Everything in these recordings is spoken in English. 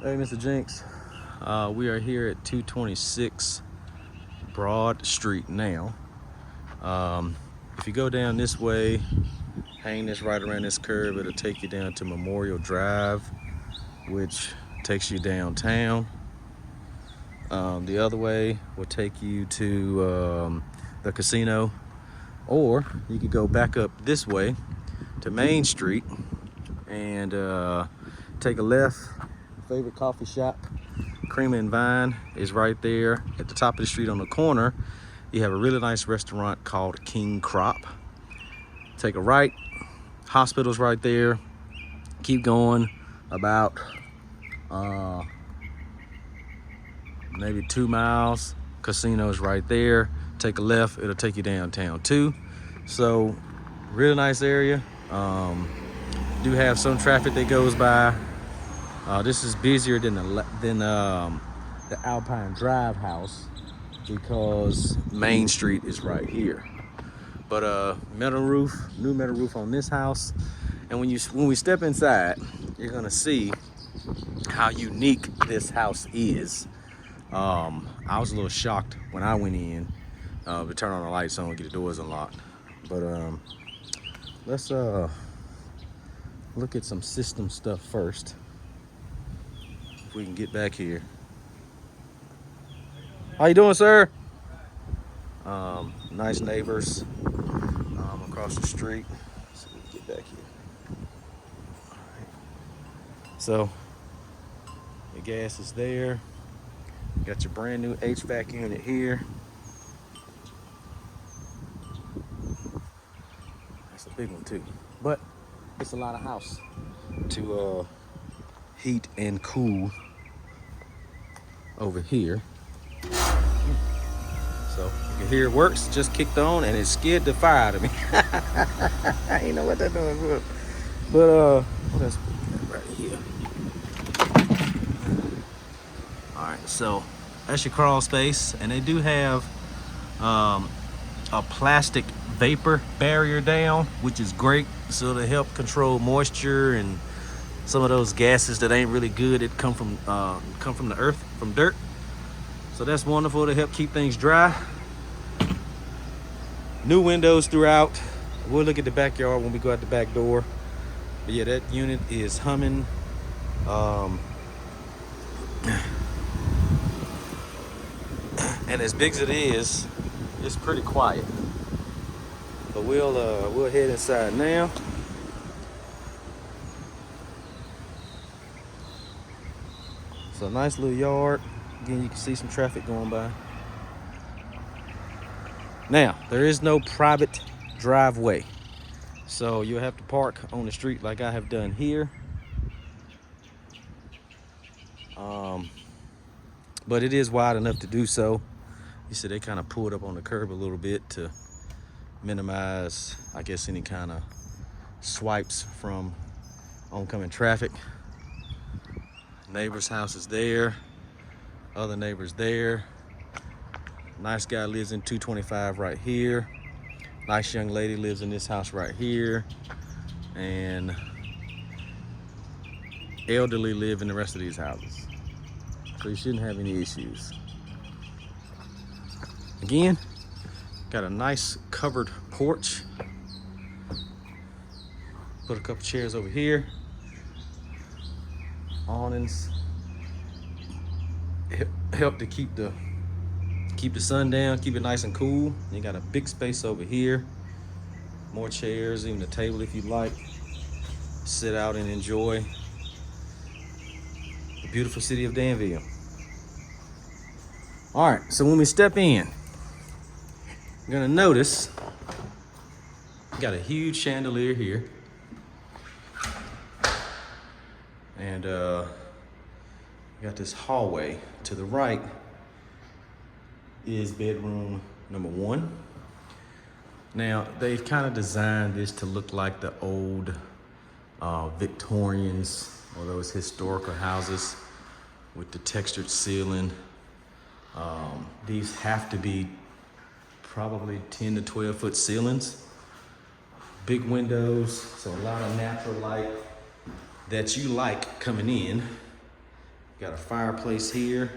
Hey, Mr. Jinx. We are here at 226 Broad Street now. If you go down this way, hang this right around this curve, it'll take you down to Memorial Drive, which takes you downtown. The other way will take you to the casino, or you could go back up this way to Main Street and take a left. Favorite coffee shop, Cream and Vine, is right there at the top of the street on the corner. You have a really nice restaurant called King Crop. Take a right, hospital's right there. Keep going about maybe 2 miles. Casino's right there. Take a left, it'll take you downtown too. So really nice area. Do have some traffic that goes by. This is busier than the Alpine Drive house because Main Street is right here. But new metal roof on this house. And when we step inside, you're gonna see how unique this house is. I was a little shocked when I went in. To turn on the lights on, get the doors unlocked. But let's look at some system stuff first. If we can get back here. How you doing, sir? Nice neighbors across the street. So we can get back here. All right. So the gas is there. You got your brand new HVAC unit here. That's a big one too. But it's a lot of house to heat and cool over here. So you can hear it works, just kicked on and it scared the fire out of me. I ain't know what that doing. But what else we got right here? Alright, so that's your crawl space, and they do have a plastic vapor barrier down, which is great, so to help control moisture and some of those gases that ain't really good that come from the earth, from dirt. So that's wonderful to help keep things dry. New windows throughout. We'll look at the backyard when we go out the back door. But yeah, that unit is humming. And as big as it is, it's pretty quiet. But we'll head inside now. So nice little yard. Again, you can see some traffic going by. Now, there is no private driveway. So you'll have to park on the street like I have done here. But it is wide enough to do so. You see they kind of pulled up on the curb a little bit to minimize, I guess, any kind of swipes from oncoming traffic. Neighbor's house is there. Other neighbors there. Nice guy lives in 225 right here. Nice young lady lives in this house right here. And elderly live in the rest of these houses. So you shouldn't have any issues. Again, got a nice covered porch. Put a couple chairs over here. Awnings help to keep the sun down, keep it nice and cool. You got a big space over here. More chairs, even a table if you'd like. Sit out and enjoy the beautiful city of Danville. All right, so when we step in, you're gonna notice got a huge chandelier here. And got this hallway. To the right is bedroom number 1. Now, they've kind of designed this to look like the old Victorians or those historical houses with the textured ceiling. These have to be probably 10 to 12 foot ceilings. Big windows, so a lot of natural light that you like coming in. Got a fireplace here,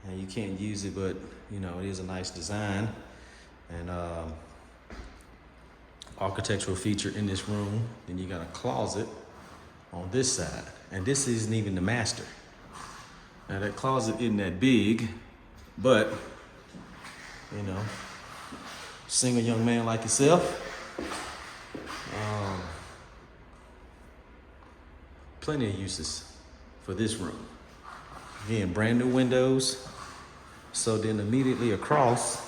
and you can't use it, but you know, it is a nice design. And architectural feature in this room. Then you got a closet on this side, and this isn't even the master. Now that closet isn't that big, but you know, single young man like yourself, plenty of uses for this room. Again, brand new windows. So then immediately across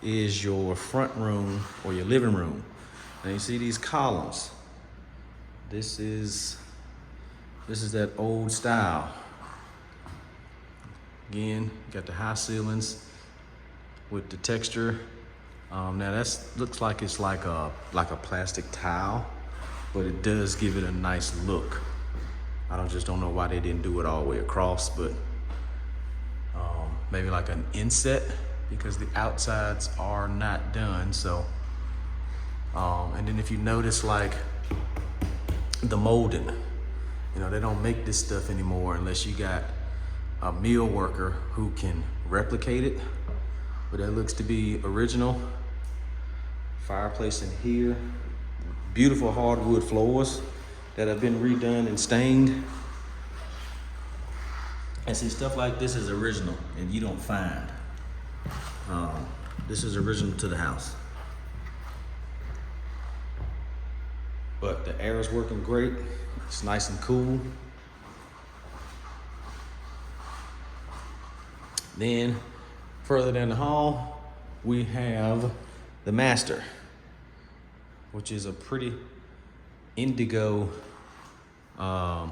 is your front room or your living room. Now you see these columns. This is that old style. Again, got the high ceilings with the texture. Now that looks like it's like a plastic tile, but it does give it a nice look. I just don't know why they didn't do it all the way across, but maybe like an inset, because the outsides are not done. So, and then if you notice, like the molding, you know, they don't make this stuff anymore unless you got a mill worker who can replicate it. But that looks to be original. Fireplace in here. Beautiful hardwood floors that have been redone and stained. And see, stuff like this is original and you don't find. This is original to the house. But the air is working great. It's nice and cool. Then further down the hall, we have the master, which is a pretty indigo, I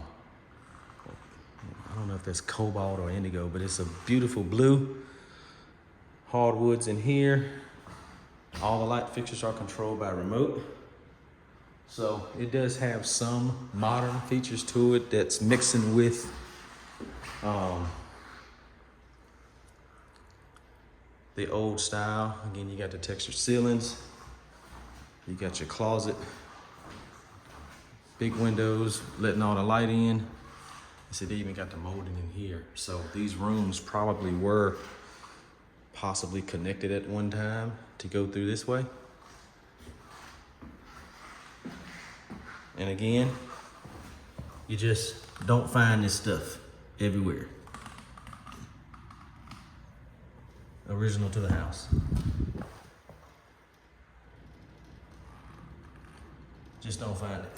don't know if that's cobalt or indigo, but it's a beautiful blue. Hardwoods in here. All the light fixtures are controlled by remote. So it does have some modern features to it that's mixing with the old style. Again, you got the textured ceilings. You got your closet. Big windows, letting all the light in. So they even got the molding in here. So these rooms probably were possibly connected at one time to go through this way. And again, you just don't find this stuff everywhere. Original to the house. Just don't find it.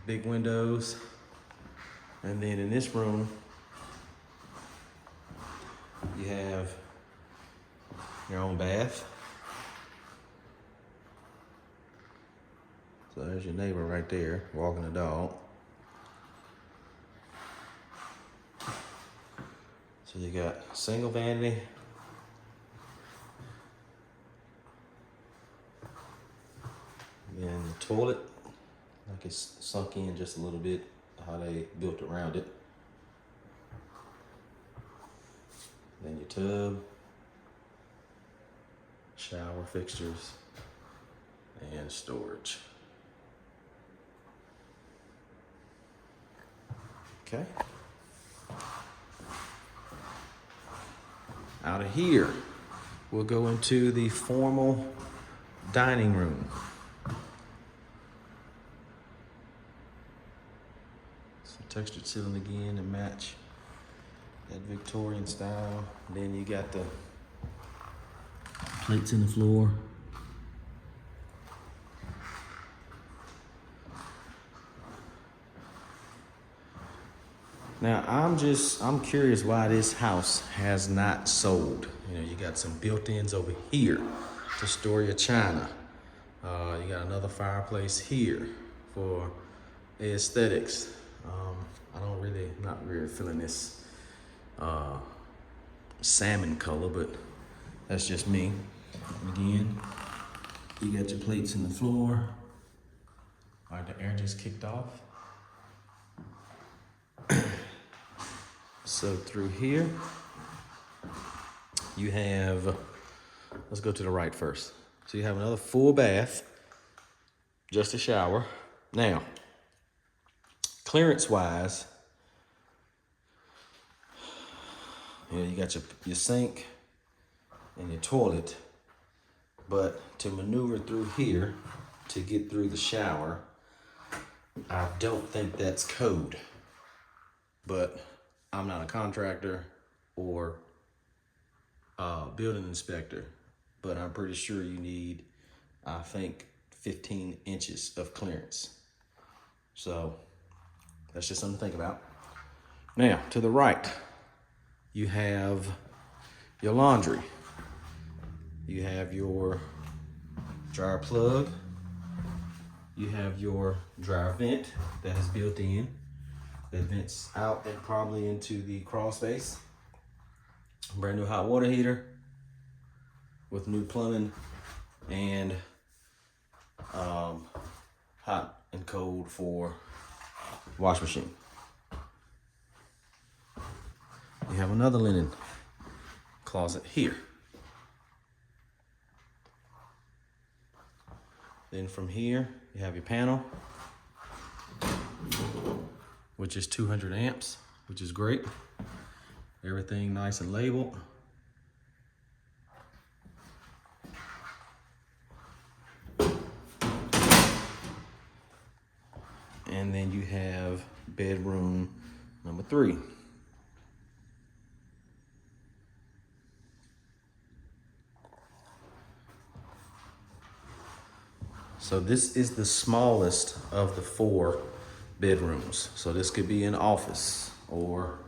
Big windows. And then in this room, you have your own bath. So there's your neighbor right there, walking the dog. So you got single vanity. And the toilet, like it's sunk in just a little bit, how they built around it. Then your tub, shower fixtures, and storage. Okay. Out of here, we'll go into the formal dining room. Some textured ceiling again to match that Victorian style. Then you got the plates in the floor. Now, I'm curious why this house has not sold. You know, you got some built-ins over here to store your china. You got another fireplace here for aesthetics. Not really feeling this salmon color, but that's just me. And again, you got your plates in the floor. All right, the air just kicked off. So through here, you have, let's go to the right first. So you have another full bath, just a shower. Now, clearance wise, you got your sink and your toilet, but to maneuver through here to get through the shower, I don't think that's code. But I'm not a contractor or a building inspector, but I'm pretty sure you need, I think, 15 inches of clearance. So that's just something to think about. Now, to the right, you have your laundry. You have your dryer plug. You have your dryer vent that is built in, that vents out and probably into the crawl space. Brand new hot water heater with new plumbing and hot and cold for wash machine. You have another linen closet here. Then from here, you have your panel, which is 200 amps, which is great. Everything nice and labeled. And then you have bedroom number 3. So this is the smallest of the 4 bedrooms. So this could be an office or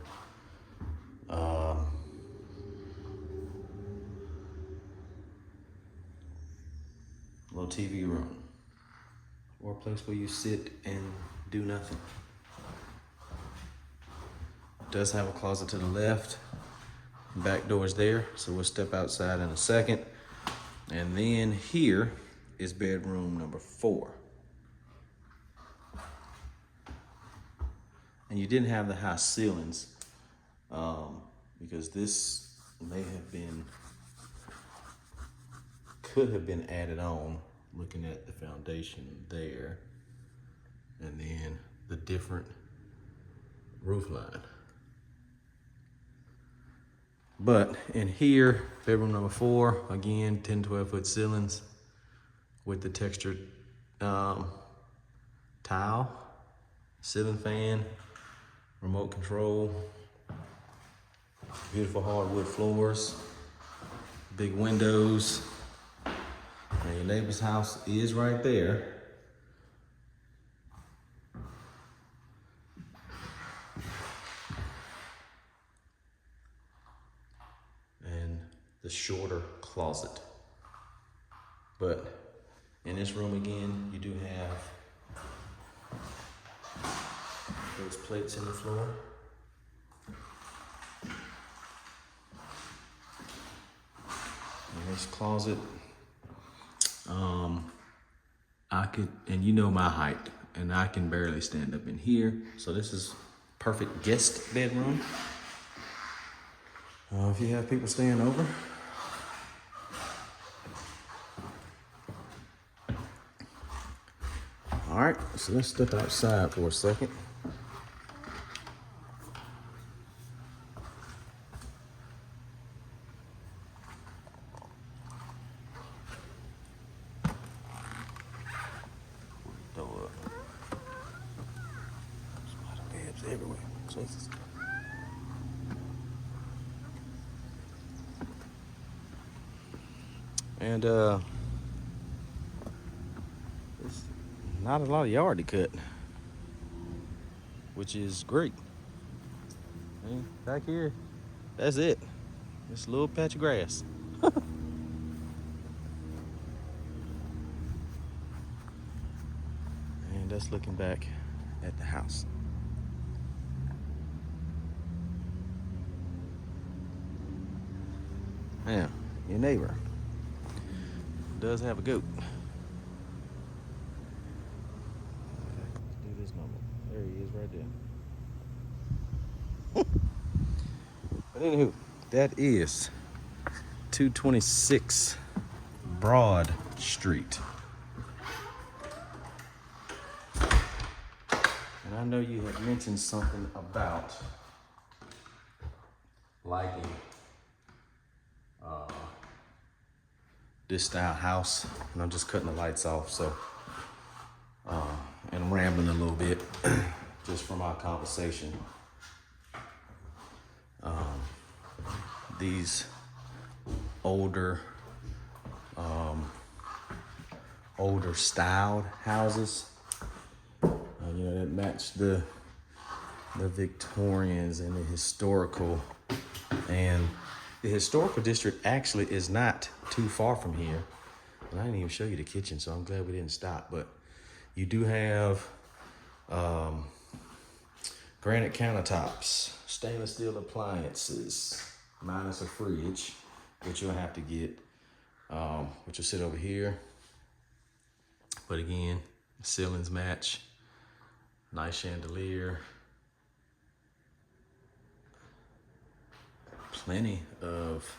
little TV room or a place where you sit and do nothing. It does have a closet to the left. Back door's there, so we'll step outside in a second. And then here is bedroom number 4. And you didn't have the high ceilings because this could have been added on, looking at the foundation there and then the different roof line. But in here, bedroom number 4, again, 10, 12 foot ceilings with the textured tile, ceiling fan, remote control, beautiful hardwood floors, big windows. And your neighbor's house is right there. And the shorter closet. But in this room again, you do have those plates in the floor. In this closet, and you know my height, and I can barely stand up in here. So this is perfect guest bedroom. If you have people staying over. All right, so let's step outside for a second. Everywhere. Jesus. And there's not a lot of yard to cut, which is great. And back here, that's it. Just a little patch of grass. And that's looking back at the house. Now, your neighbor does have a goat. Let's do this number. There he is right there. But anywho, that is 226 Broad Street. And And I know you had mentioned something about liking this style house, and I'm just cutting the lights off, so and rambling a little bit just from our conversation. These older styled houses, you know, that match the Victorians and the historical. And the historical district actually is not too far from here. And I didn't even show you the kitchen, so I'm glad we didn't stop. But you do have granite countertops, stainless steel appliances, minus a fridge, which you'll have to get, which will sit over here. But again, ceilings match, nice chandelier, plenty of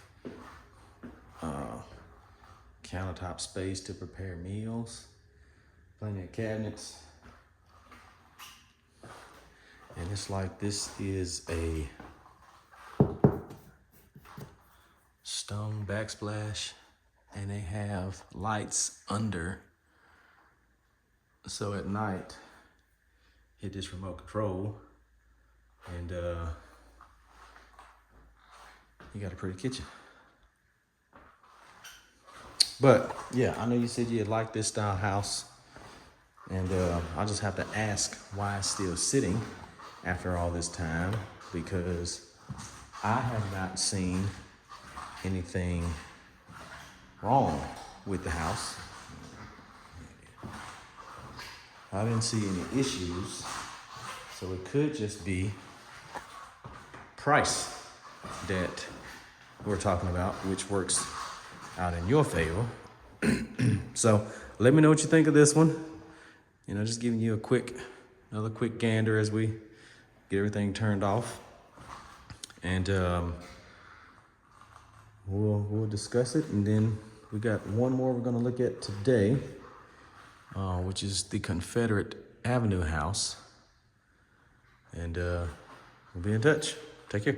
countertop space to prepare meals, plenty of cabinets. And it's like this is a stone backsplash, and they have lights under. So at night, hit this remote control, and you got a pretty kitchen. But yeah, I know you said you'd like this style house, and I just have to ask why it's still sitting after all this time, because I have not seen anything wrong with the house. I didn't see any issues, so it could just be price that we're talking about, which works out in your favor. So let me know what you think of this one. You know, just giving you another quick gander as we get everything turned off, and we'll discuss it. And then we got one more we're gonna look at today, which is the Confederate Avenue house. And we'll be in touch. Take care.